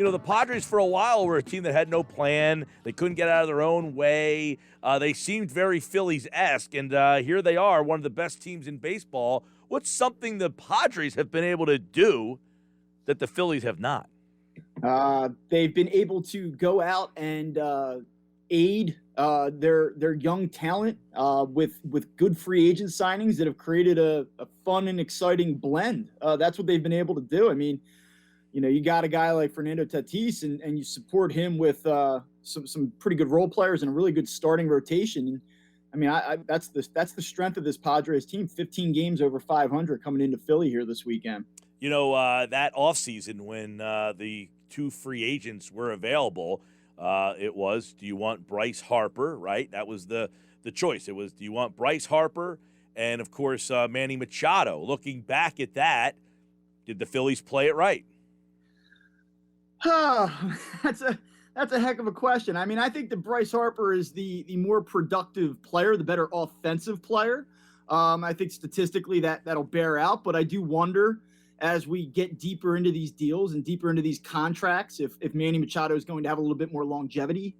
the Padres for a while were a team that had no plan. They couldn't get out of their own way. They seemed very Phillies-esque, and here they are, one of the best teams in baseball. What's something the Padres have been able to do that the Phillies have not? They've been able to go out and aid their young talent with good free agent signings that have created a fun and exciting blend. That's what they've been able to do. I mean, you got a guy like Fernando Tatis, and you support him with some pretty good role players and a really good starting rotation. I mean, that's the strength of this Padres team. 15 games over 500 coming into Philly here this weekend. That offseason when the two free agents were available, it was, do you want Bryce Harper, right? That was the choice. It was, do you want Bryce Harper and, of course, Manny Machado? Looking back at that, did the Phillies play it right? That's a heck of a question. I mean, I think that Bryce Harper is the more productive player, the better offensive player. I think statistically that'll bear out, but I do wonder as we get deeper into these deals and deeper into these contracts, if Manny Machado is going to have a little bit more longevity.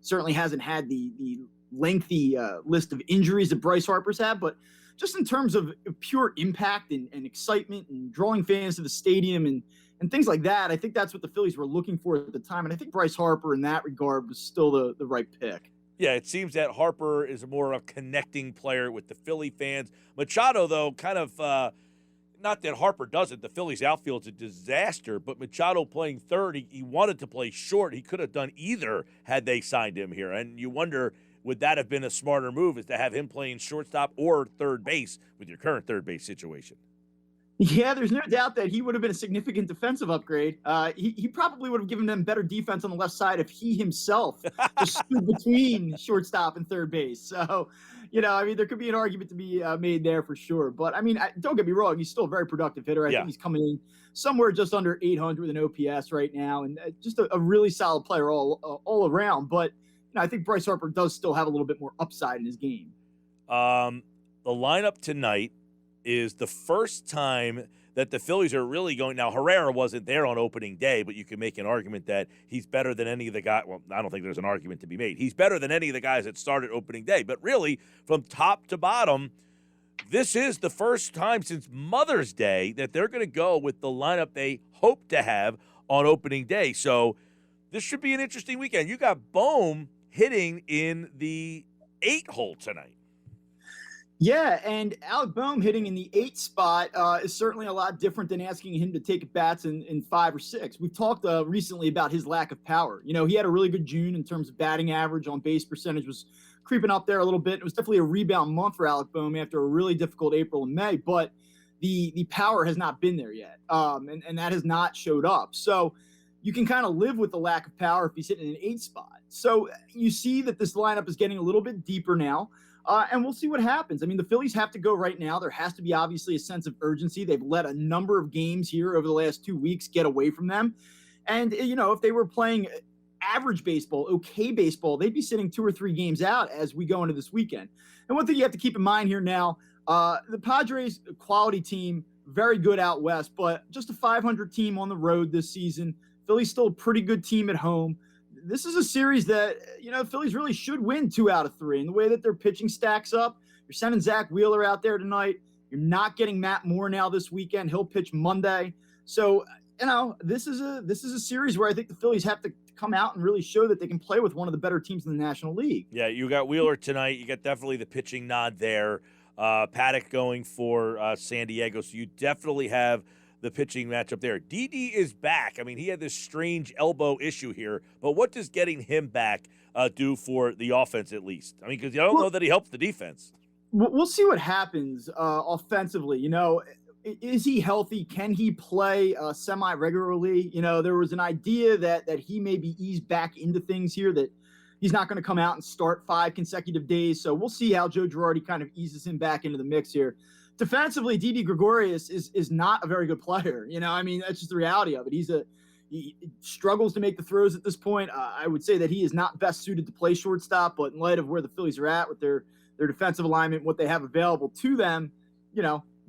Certainly hasn't had the lengthy list of injuries that Bryce Harper's had, but just in terms of pure impact and excitement and drawing fans to the stadium and things like that, I think that's what the Phillies were looking for at the time. And I think Bryce Harper in that regard was still the right pick. Yeah, it seems that Harper is more of a connecting player with the Philly fans. Machado, though, kind of not that Harper doesn't. The Phillies outfield's a disaster, but Machado playing third, he wanted to play short. He could have done either had they signed him here. And you wonder, would that have been a smarter move, is to have him playing shortstop or third base with your current third base situation? Yeah, there's no doubt that he would have been a significant defensive upgrade. He probably would have given them better defense on the left side if he himself just stood between shortstop and third base. So, I mean, there could be an argument to be made there for sure. But, I mean, don't get me wrong. He's still a very productive hitter. I think he's coming in somewhere just under 800 with an OPS right now, and just a really solid player all around. But I think Bryce Harper does still have a little bit more upside in his game. The lineup tonight is the first time that the Phillies are really going. Now, Herrera wasn't there on opening day, but you can make an argument that he's better than any of the guys. Well, I don't think there's an argument to be made. He's better than any of the guys that started opening day. But really, from top to bottom, this is the first time since Mother's Day that they're going to go with the lineup they hope to have on opening day. So this should be an interesting weekend. You got Bohm hitting in the 8-hole tonight. Yeah, and Alec Boehm hitting in the 8 spot is certainly a lot different than asking him to take bats in 5 or 6. We've talked recently about his lack of power. He had a really good June in terms of batting average. On base percentage was creeping up there a little bit. It was definitely a rebound month for Alec Boehm after a really difficult April and May, but the power has not been there yet, and that has not showed up. So you can kind of live with the lack of power if he's hitting an 8 spot. So you see that this lineup is getting a little bit deeper now. And we'll see what happens. I mean, the Phillies have to go right now. There has to be obviously a sense of urgency. They've let a number of games here over the last 2 weeks get away from them. And, if they were playing average baseball, okay baseball, they'd be sitting 2 or 3 games out as we go into this weekend. And one thing you have to keep in mind here now, the Padres, quality team, very good out west, but just a 500 team on the road this season. Philly's still a pretty good team at home. This is a series that, Phillies really should win 2 out of 3. And the way that their pitching stacks up, you're sending Zach Wheeler out there tonight. You're not getting Matt Moore now this weekend. He'll pitch Monday. So, this is a series where I think the Phillies have to come out and really show that they can play with one of the better teams in the National League. Yeah, you got Wheeler tonight. You got definitely the pitching nod there. Paddock going for San Diego. So you definitely have the pitching matchup there. Didi is back. I mean, he had this strange elbow issue here, but what does getting him back do for the offense at least? I mean, because I don't know that he helps the defense. We'll see what happens offensively. Is he healthy? Can he play semi-regularly? There was an idea that he may be eased back into things here, that he's not going to come out and start 5 consecutive days. So we'll see how Joe Girardi kind of eases him back into the mix here. Defensively, Didi Gregorius is not a very good player. I mean, that's just the reality of it. He struggles to make the throws at this point. I would say that he is not best suited to play shortstop, but in light of where the Phillies are at with their defensive alignment, what they have available to them,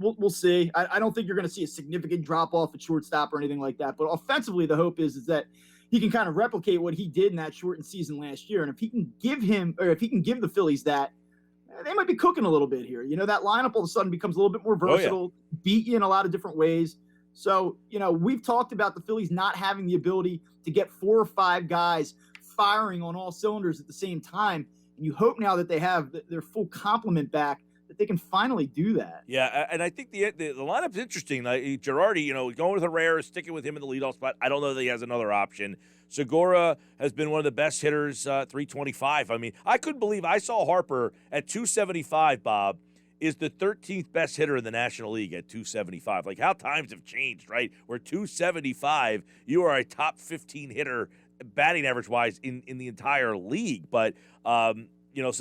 we'll see. I don't think you're going to see a significant drop off at shortstop or anything like that. But offensively, the hope is that he can kind of replicate what he did in that shortened season last year. And if he can give the Phillies that, they might be cooking a little bit here. That lineup all of a sudden becomes a little bit more versatile, beat you in a lot of different ways. So, we've talked about the Phillies not having the ability to get 4 or 5 guys firing on all cylinders at the same time. And you hope now that they have their full complement back, that they can finally do that. Yeah, and I think the lineup's interesting. Girardi, going with Herrera, sticking with him in the leadoff spot. I don't know that he has another option. Segura has been one of the best hitters, 325. I mean, I couldn't believe I saw Harper at 275, Bob, is the 13th best hitter in the National League at 275. Like, how times have changed, right? Where 275, you are a top 15 hitter batting average-wise in the entire league. But, so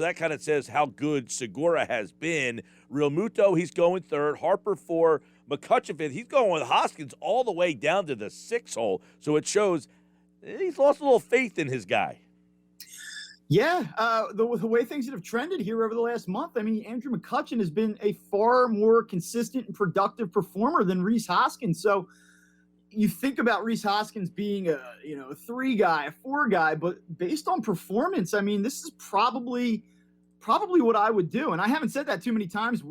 that kind of says how good Segura has been. Real Muto, he's going third. Harper 4. McCutchen 5th. He's going with Hoskins all the way down to the 6th hole. So it shows he's lost a little faith in his guy. Yeah, the way things have trended here over the last month, I mean, Andrew McCutchen has been a far more consistent and productive performer than Rhys Hoskins. So you think about Rhys Hoskins being a 3 guy, a 4 guy, but based on performance, I mean, this is probably what I would do. And I haven't said that too many times,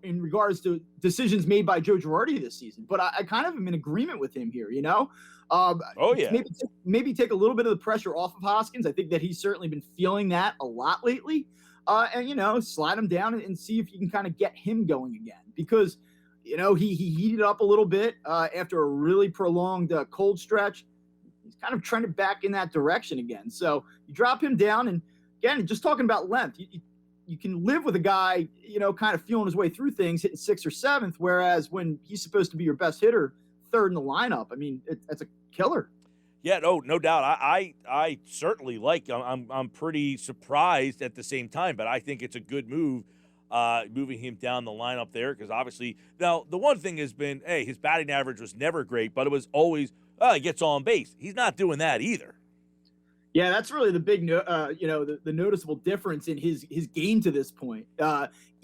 in regards to decisions made by Joe Girardi this season, but I kind of am in agreement with him here, Maybe take a little bit of the pressure off of Hoskins. I think that he's certainly been feeling that a lot lately. And slide him down and see if you can kind of get him going again, because he heated up a little bit after a really prolonged cold stretch. He's kind of trended back in that direction again. So you drop him down, and again, just talking about length, you can live with a guy, kind of feeling his way through things, hitting 6th or 7th, whereas when he's supposed to be your best hitter, 3rd in the lineup, I mean, that's a killer. Yeah, no doubt. I certainly I'm pretty surprised at the same time, but I think it's a good move, moving him down the lineup there, because obviously now the one thing has been, his batting average was never great, but it was always he gets on base. He's not doing that either. Yeah, that's really the big, the noticeable difference in his game to this point.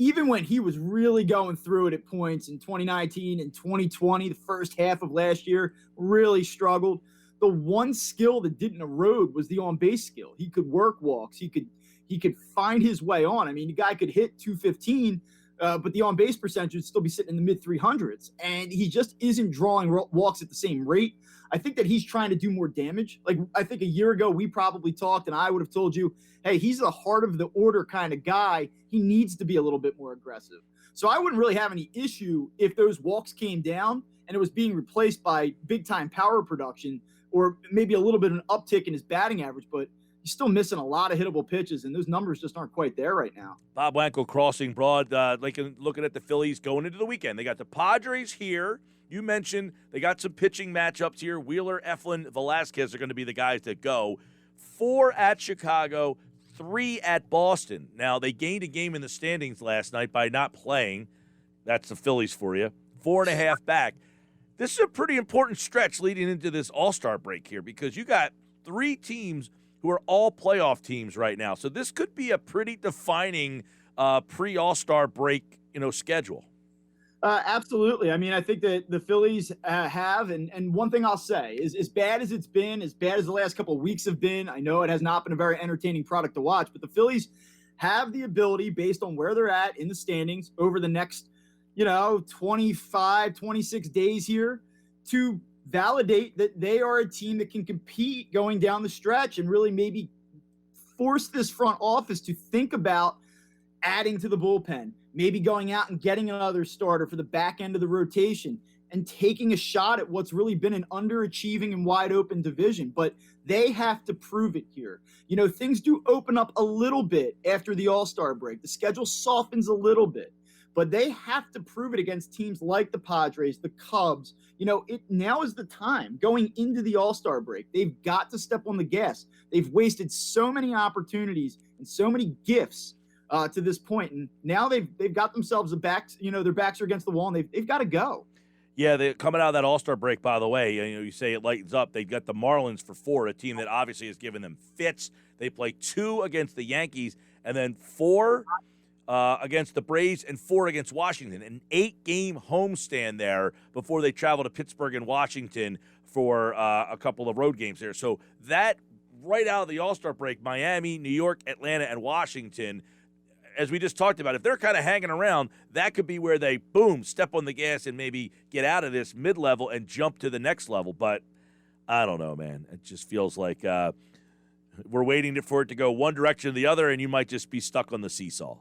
Even when he was really going through it at points in 2019 and 2020, the first half of last year, really struggled. The one skill that didn't erode was the on-base skill. He could work walks. He could find his way on. I mean, the guy could hit 215, but the on-base percentage would still be sitting in the mid-300s. And he just isn't drawing walks at the same rate. I think that he's trying to do more damage. Like, I think a year ago we probably talked, and I would have told you, hey, he's the heart of the order kind of guy. He needs to be a little bit more aggressive. So I wouldn't really have any issue if those walks came down and it was being replaced by big-time power production, or maybe a little bit of an uptick in his batting average, but he's still missing a lot of hittable pitches, and those numbers just aren't quite there right now. Bob Wankel, Crossing Broad, looking at the Phillies going into the weekend. They got the Padres here. You mentioned they got some pitching matchups here. Wheeler, Eflin, Velasquez are going to be the guys that go. 4 at Chicago, 3 at Boston. Now, they gained a game in the standings last night by not playing. That's the Phillies for you. 4.5 back. This is a pretty important stretch leading into this All-Star break here, because you got 3 teams who are all playoff teams right now. So this could be a pretty defining pre-All-Star break, schedule. Absolutely. I mean, I think that the Phillies have, and one thing I'll say is, as bad as it's been, as bad as the last couple of weeks have been, I know it has not been a very entertaining product to watch, but the Phillies have the ability, based on where they're at in the standings over the next, 25, 26 days here, to validate that they are a team that can compete going down the stretch, and really maybe force this front office to think about adding to the bullpen, maybe going out and getting another starter for the back end of the rotation, and taking a shot at what's really been an underachieving and wide open division. But they have to prove it here. Things do open up a little bit after the All-Star break. The schedule softens a little bit, but they have to prove it against teams like the Padres, the Cubs. Now is the time going into the All-Star break. They've got to step on the gas. They've wasted so many opportunities and so many gifts to this point, and now they've got themselves their backs are against the wall, and they've got to go. Yeah, they're coming out of that All-Star break, by the way. You say it lightens up. They've got the Marlins for 4, a team that obviously has given them fits. They play 2 against the Yankees, and then 4 against the Braves and 4 against Washington. An 8-game homestand there before they travel to Pittsburgh and Washington for a couple of road games there. So that right out of the All-Star break, Miami, New York, Atlanta, and Washington, as we just talked about, if they're kind of hanging around, that could be where they, boom, step on the gas and maybe get out of this mid-level and jump to the next level. But I don't know, man. It just feels like we're waiting for it to go one direction or the other, and you might just be stuck on the seesaw.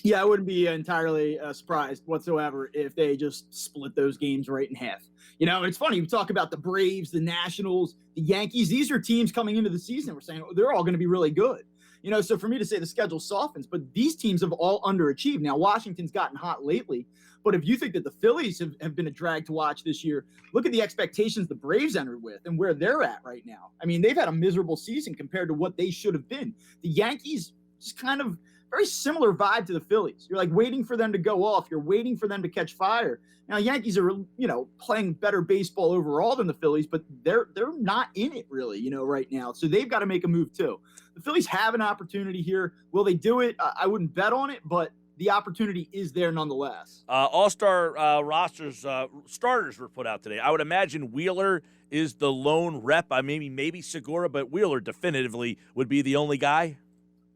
Yeah, I wouldn't be entirely surprised whatsoever if they just split those games right in half. You know, it's funny. We talk about the Braves, the Nationals, the Yankees. These are teams coming into the season. We're saying they're all going to be really good. You know, so for me to say the schedule softens, but these teams have all underachieved. Now, Washington's gotten hot lately, but if you think that the Phillies have been a drag to watch this year, look at the expectations the Braves entered with and where they're at right now. I mean, they've had a miserable season compared to what they should have been. The Yankees just kind of very similar vibe to the Phillies. You're like waiting for them to go off. You're waiting for them to catch fire. Now, Yankees are, you know, playing better baseball overall than the Phillies, but they're not in it really, you know, right now. So they've got to make a move too. The Phillies have an opportunity here. Will they do it? I wouldn't bet on it, but the opportunity is there nonetheless. All-Star rosters, starters were put out today. I would imagine Wheeler is the lone rep. Maybe Segura, but Wheeler definitively would be the only guy.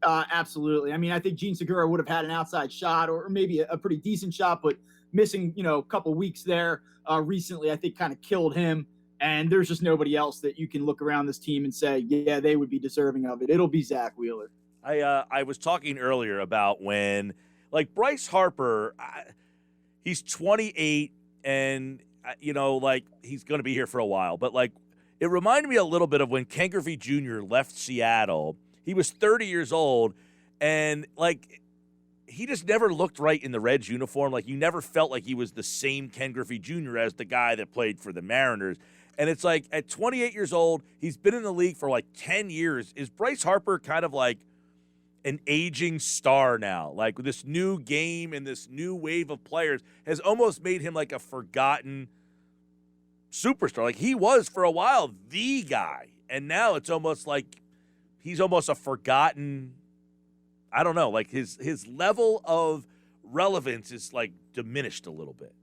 Absolutely. I mean, I think Gene Segura would have had an outside shot or maybe a pretty decent shot, but missing, you know, a couple weeks there recently, I think kind of killed him. And there's just nobody else that you can look around this team and say, yeah, they would be deserving of it. It'll be Zach Wheeler. I was talking earlier about when, like, Bryce Harper, he's 28 and, you know, like, he's going to be here for a while. But, like, it reminded me a little bit of when Ken Griffey Jr. left Seattle. He was 30 years old, and, like, he just never looked right in the Reds uniform. Like, you never felt like he was the same Ken Griffey Jr. as the guy that played for the Mariners. And it's like, at 28 years old, he's been in the league for, like, 10 years. Is Bryce Harper kind of like an aging star now? Like, this new game and this new wave of players has almost made him like a forgotten superstar. Like, he was, for a while, the guy. And now it's almost like he's almost a forgotten, I don't know, like his level of relevance is like diminished a little bit.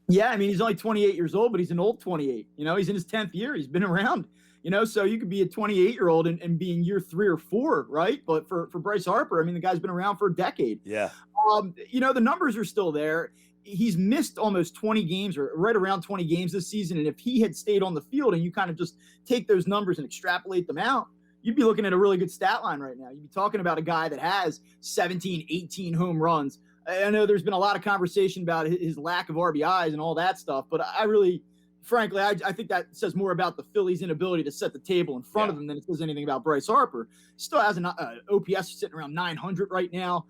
Yeah, I mean, he's only 28 years old, but he's an old 28. You know, he's in his 10th year. He's been around, you know, so you could be a 28-year-old and be in year 3 or 4, right? But for Bryce Harper, I mean, the guy's been around for a decade. Yeah. You know, the numbers are still there. He's missed almost 20 games or right around 20 games this season. And if he had stayed on the field and you kind of just take those numbers and extrapolate them out, you'd be looking at a really good stat line right now. You'd be talking about a guy that has 17, 18 home runs. I know there's been a lot of conversation about his lack of RBIs and all that stuff, but I really, frankly, I think that says more about the Phillies' inability to set the table in front of them than it says anything about Bryce Harper. Still has an OPS sitting around 900 right now.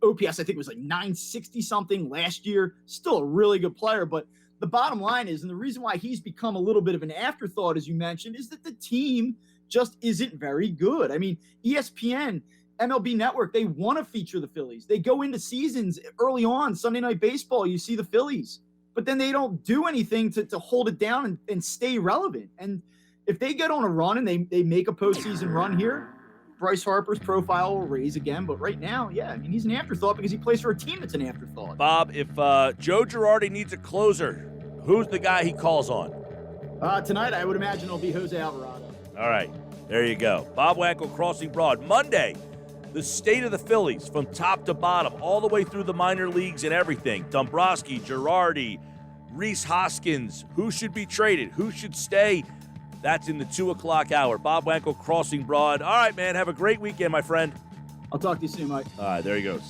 OPS, I think, was like 960-something last year. Still a really good player, but the bottom line is, and the reason why he's become a little bit of an afterthought, as you mentioned, is that the team just isn't very good. I mean, ESPN, MLB Network, they want to feature the Phillies. They go into seasons early on, Sunday Night Baseball, you see the Phillies, but then they don't do anything to hold it down and stay relevant. And if they get on a run and they make a postseason run here, Bryce Harper's profile will raise again. But right now, yeah, I mean, he's an afterthought because he plays for a team that's an afterthought. Bob, if Joe Girardi needs a closer, who's the guy he calls on? Tonight, I would imagine it'll be Jose Alvarado. All right, there you go. Bob Wankel, Crossing Broad. Monday, the state of the Phillies from top to bottom, all the way through the minor leagues and everything. Dombrowski, Girardi, Rhys Hoskins. Who should be traded? Who should stay? That's in the 2 o'clock hour. Bob Wankel, Crossing Broad. All right, man, have a great weekend, my friend. I'll talk to you soon, Mike. All right, there he goes.